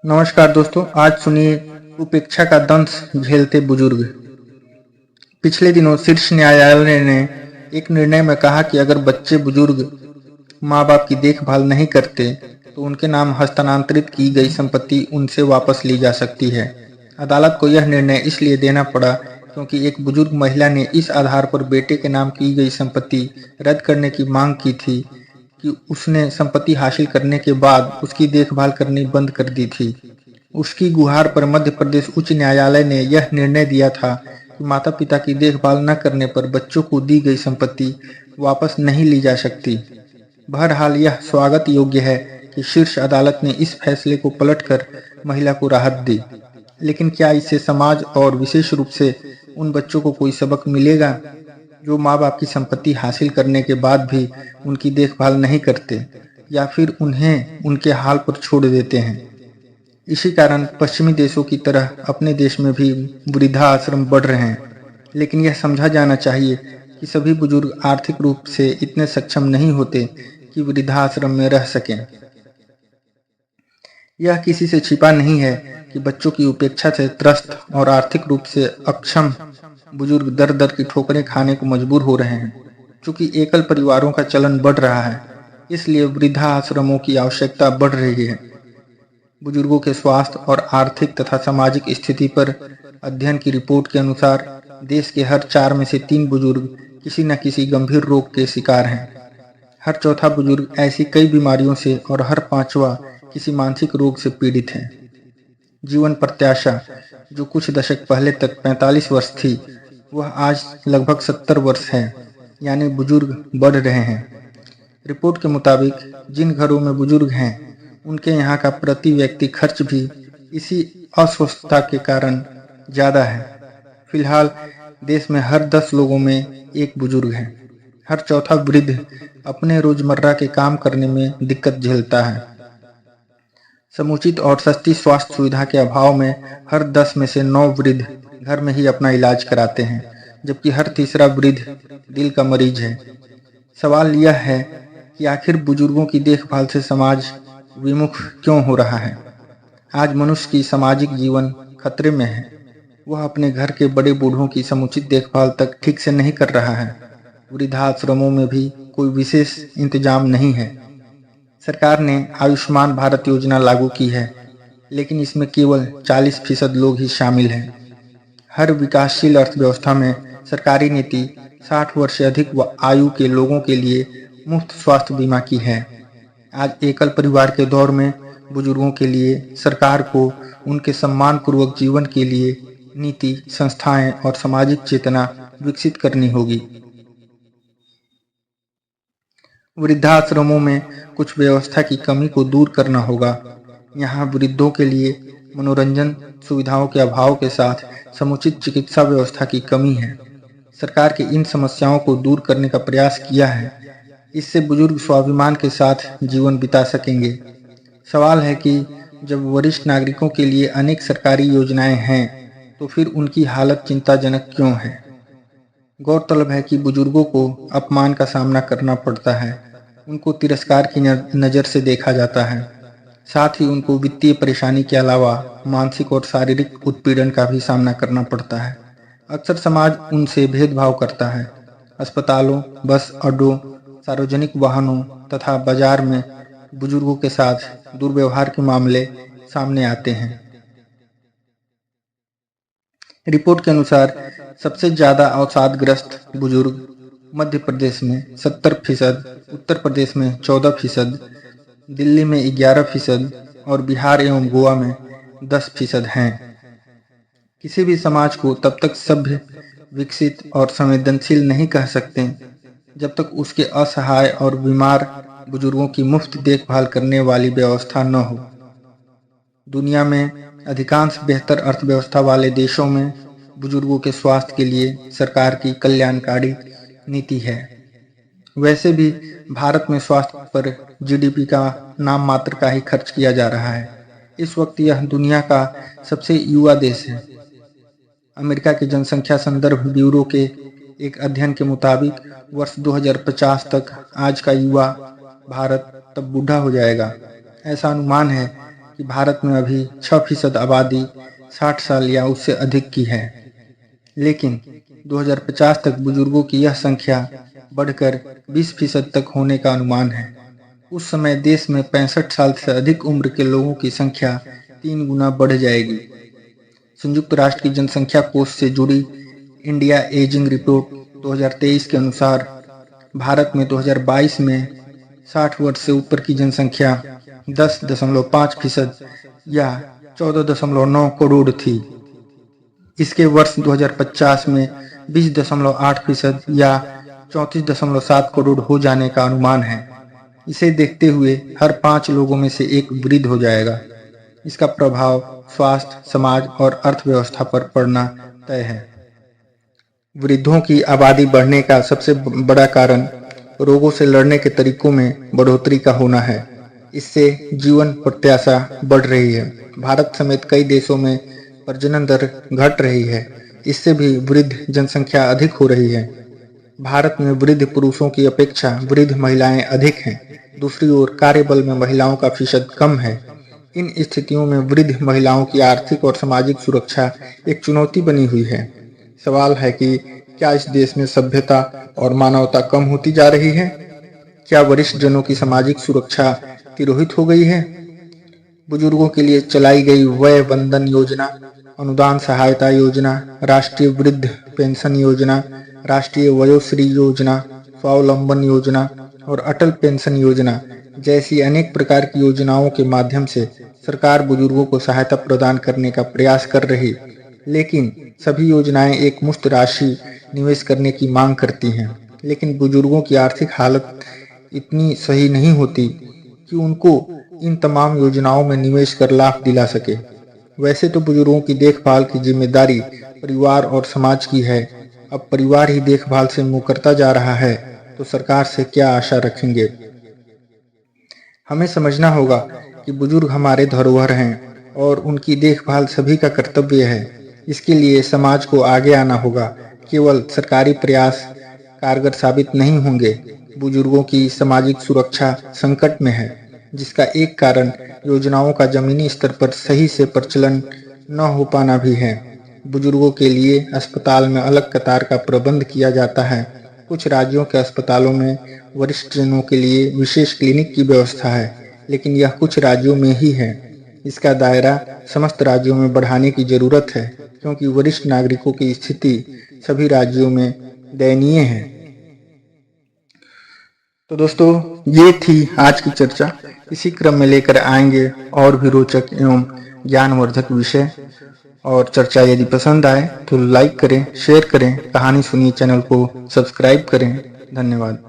नमस्कार दोस्तों, आज सुनिए उपेक्षा का दंश झेलते बुजुर्ग। पिछले दिनों शीर्ष न्यायालय ने एक निर्णय में कहा कि अगर बच्चे बुजुर्ग माँ बाप की देखभाल नहीं करते तो उनके नाम हस्तांतरित की गई संपत्ति उनसे वापस ली जा सकती है। अदालत को यह निर्णय इसलिए देना पड़ा क्योंकि एक बुजुर्ग महिला ने इस आधार पर बेटे के नाम की गई संपत्ति रद्द करने की मांग की थी कि उसने संपत्ति हासिल करने के बाद उसकी देखभाल करनी बंद कर दी थी। उसकी गुहार पर मध्य प्रदेश उच्च न्यायालय ने यह निर्णय दिया था कि माता पिता की देखभाल न करने पर बच्चों को दी गई संपत्ति वापस नहीं ली जा सकती। बहरहाल यह स्वागत योग्य है कि शीर्ष अदालत ने इस फैसले को पलटकर महिला को राहत दी, लेकिन क्या इससे समाज और विशेष रूप से उन बच्चों को कोई सबक मिलेगा जो माँ बाप की संपत्ति हासिल करने के बाद भी उनकी देखभाल नहीं करते या फिर उन्हें उनके हाल पर छोड़ देते हैं। इसी कारण पश्चिमी देशों की तरह अपने देश में भी वृद्धाश्रम बढ़ रहे हैं, लेकिन यह समझा जाना चाहिए कि सभी बुजुर्ग आर्थिक रूप से इतने सक्षम नहीं होते कि वृद्धाश्रम में रह सकें। यह किसी से छिपा नहीं है कि बच्चों की उपेक्षा से त्रस्त और आर्थिक रूप से अक्षम बुजुर्ग दर दर की ठोकरें खाने को मजबूर हो रहे हैं। चूंकि एकल परिवारों का चलन बढ़ रहा है, इसलिए वृद्धाश्रमों की आवश्यकता बढ़ रही है। बुजुर्गों के स्वास्थ्य और आर्थिक तथा सामाजिक स्थिति पर अध्ययन की रिपोर्ट के अनुसार देश के हर 4 में से 3 बुजुर्ग किसी न किसी गंभीर रोग के शिकार हैं। हर चौथा बुजुर्ग ऐसी कई बीमारियों से और हर 5वां किसी मानसिक रोग से पीड़ित है। जीवन प्रत्याशा जो कुछ दशक पहले तक 45 वर्ष थी, वह आज लगभग 70 वर्ष है, यानी बुजुर्ग बढ़ रहे हैं। रिपोर्ट के मुताबिक जिन घरों में बुजुर्ग हैं उनके यहाँ का प्रति व्यक्ति खर्च भी इसी अस्वस्थता के कारण ज्यादा है। फिलहाल देश में हर 10 लोगों में एक बुजुर्ग है। हर चौथा वृद्ध अपने रोजमर्रा के काम करने में दिक्कत झेलता है। समुचित और सस्ती स्वास्थ्य सुविधा के अभाव में हर 10 में से 9 वृद्ध घर में ही अपना इलाज कराते हैं, जबकि हर तीसरा वृद्ध दिल का मरीज है। सवाल यह है कि आखिर बुजुर्गों की देखभाल से समाज विमुख क्यों हो रहा है। आज मनुष्य की सामाजिक जीवन खतरे में है। वह अपने घर के बड़े बूढ़ों की समुचित देखभाल तक ठीक से नहीं कर रहा है। वृद्धाश्रमों में भी कोई विशेष इंतजाम नहीं है। सरकार ने आयुष्मान भारत योजना लागू की है, लेकिन इसमें केवल 40% लोग ही शामिल हैं। हर विकासशील अर्थव्यवस्था में सरकारी नीति 60 वर्ष से अधिक आयु के लोगों के लिए मुफ्त स्वास्थ्य बीमा की है। आज एकल परिवार के दौर में बुजुर्गों के लिए सरकार को उनके सम्मानपूर्वक जीवन के लिए नीति, संस्थाएं और सामाजिक चेतना विकसित करनी होगी। वृद्धाश्रमों में कुछ व्यवस्था की कमी को दूर करना होगा। यहाँ वृद्धों के लिए मनोरंजन सुविधाओं के अभाव के साथ समुचित चिकित्सा व्यवस्था की कमी है। सरकार की इन समस्याओं को दूर करने का प्रयास किया है। इससे बुजुर्ग स्वाभिमान के साथ जीवन बिता सकेंगे। सवाल है कि जब वरिष्ठ नागरिकों के लिए अनेक सरकारी योजनाएं हैं तो फिर उनकी हालत चिंताजनक क्यों है। गौरतलब है कि बुजुर्गों को अपमान का सामना करना पड़ता है। उनको तिरस्कार की नज़र से देखा जाता है। साथ ही उनको वित्तीय परेशानी के अलावा मानसिक और शारीरिक उत्पीड़न का भी सामना करना पड़ता है। अक्सर समाज उनसे भेदभाव करता है। अस्पतालों, बस अड्डों, सार्वजनिक वाहनों तथा बाजार में बुजुर्गों के साथ दुर्व्यवहार के मामले सामने आते हैं। रिपोर्ट के अनुसार सबसे ज्यादा अवसादग्रस्त बुजुर्ग मध्य प्रदेश में 70%, उत्तर प्रदेश में 14%, दिल्ली में 11% और बिहार एवं गोवा में 10% हैं। किसी भी समाज को तब तक सभ्य, विकसित और संवेदनशील नहीं कह सकते जब तक उसके असहाय और बीमार बुजुर्गों की मुफ्त देखभाल करने वाली व्यवस्था न हो। दुनिया में अधिकांश बेहतर अर्थव्यवस्था वाले देशों में बुजुर्गों के स्वास्थ्य के लिए सरकार की कल्याणकारी नीति है। वैसे भी भारत में स्वास्थ्य पर जीडीपी का नाम मात्र का ही खर्च किया जा रहा है। इस वक्त यह दुनिया का सबसे युवा देश है। अमेरिका के जनसंख्या संदर्भ ब्यूरो के एक अध्ययन के मुताबिक वर्ष 2050 तक आज का युवा भारत तब बूढ़ा हो जाएगा। ऐसा अनुमान है कि भारत में अभी 6% आबादी 60 साल या उससे अधिक की है, लेकिन 2050 तक बुजुर्गों की यह संख्या बढ़कर 20% तक होने का अनुमान है। उस समय देश में 65 साल से अधिक उम्र के लोगों की संख्या 3 गुना बढ़ जाएगी। संयुक्त राष्ट्र की जनसंख्या कोष से जुड़ी इंडिया एजिंग रिपोर्ट 2023 के अनुसार भारत में 2022 में 60 वर्ष से ऊपर की जनसंख्या 10.5% या 14.9 करोड़ थी। इसके वर्ष 2050 में 20.8% या 34.7 करोड़ हो जाने का अनुमान है। इसे देखते हुए हर 5 लोगों में से एक वृद्ध हो जाएगा। इसका प्रभाव स्वास्थ्य, समाज और अर्थव्यवस्था पर पड़ना तय है। वृद्धों की आबादी बढ़ने का सबसे बड़ा कारण रोगों से लड़ने के तरीकों में बढ़ोतरी का होना है। इससे जीवन प्रत्याशा बढ़ रही है। भारत समेत कई देशों में प्रजनन दर घट रही है। इससे भी वृद्ध जनसंख्या अधिक हो रही है। भारत में वृद्ध पुरुषों की अपेक्षा वृद्ध महिलाएं अधिक हैं। दूसरी ओर कार्यबल में महिलाओं का फीसद कम है। इन स्थितियों में वृद्ध महिलाओं की आर्थिक और सामाजिक सुरक्षा एक चुनौती बनी हुई है। सवाल है कि क्या इस देश में सभ्यता और मानवता कम होती जा रही है? क्या वरिष्ठ जनों की सामाजिक सुरक्षा तिरोहित हो गई है? बुजुर्गों के लिए चलाई गई वय वंदन योजना, अनुदान सहायता योजना, राष्ट्रीय वृद्ध पेंशन योजना, राष्ट्रीय वयोश्री योजना, स्वावलंबन योजना और अटल पेंशन योजना जैसी अनेक प्रकार की योजनाओं के माध्यम से सरकार बुजुर्गों को सहायता प्रदान करने का प्रयास कर रही, लेकिन सभी योजनाएं एक मुश्त राशि निवेश करने की मांग करती हैं। लेकिन बुजुर्गों की आर्थिक हालत इतनी सही नहीं होती कि उनको इन तमाम योजनाओं में निवेश कर लाभ दिला सके। वैसे तो बुजुर्गों की देखभाल की जिम्मेदारी परिवार और समाज की है। अब परिवार ही देखभाल से मुँह करता जा रहा है तो सरकार से क्या आशा रखेंगे? हमें समझना होगा कि बुजुर्ग हमारे धरोहर हैं और उनकी देखभाल सभी का कर्तव्य है। इसके लिए समाज को आगे आना होगा। केवल सरकारी प्रयास कारगर साबित नहीं होंगे। बुजुर्गों की सामाजिक सुरक्षा संकट में है, जिसका एक कारण योजनाओं का जमीनी स्तर पर सही से प्रचलन न हो पाना भी है। बुजुर्गों के लिए अस्पताल में अलग कतार का प्रबंध किया जाता है। कुछ राज्यों के अस्पतालों में वरिष्ठ जनों के लिए विशेष क्लिनिक की व्यवस्था है, लेकिन यह कुछ राज्यों में ही है। इसका दायरा समस्त राज्यों में बढ़ाने की जरूरत है, क्योंकि वरिष्ठ नागरिकों की स्थिति सभी राज्यों में दयनीय है। तो दोस्तों, ये थी आज की चर्चा। इसी क्रम में लेकर आएंगे और भी रोचक एवं ज्ञानवर्धक विषय और चर्चा। यदि पसंद आए तो लाइक करें, शेयर करें, कहानी सुनिए चैनल को सब्सक्राइब करें। धन्यवाद।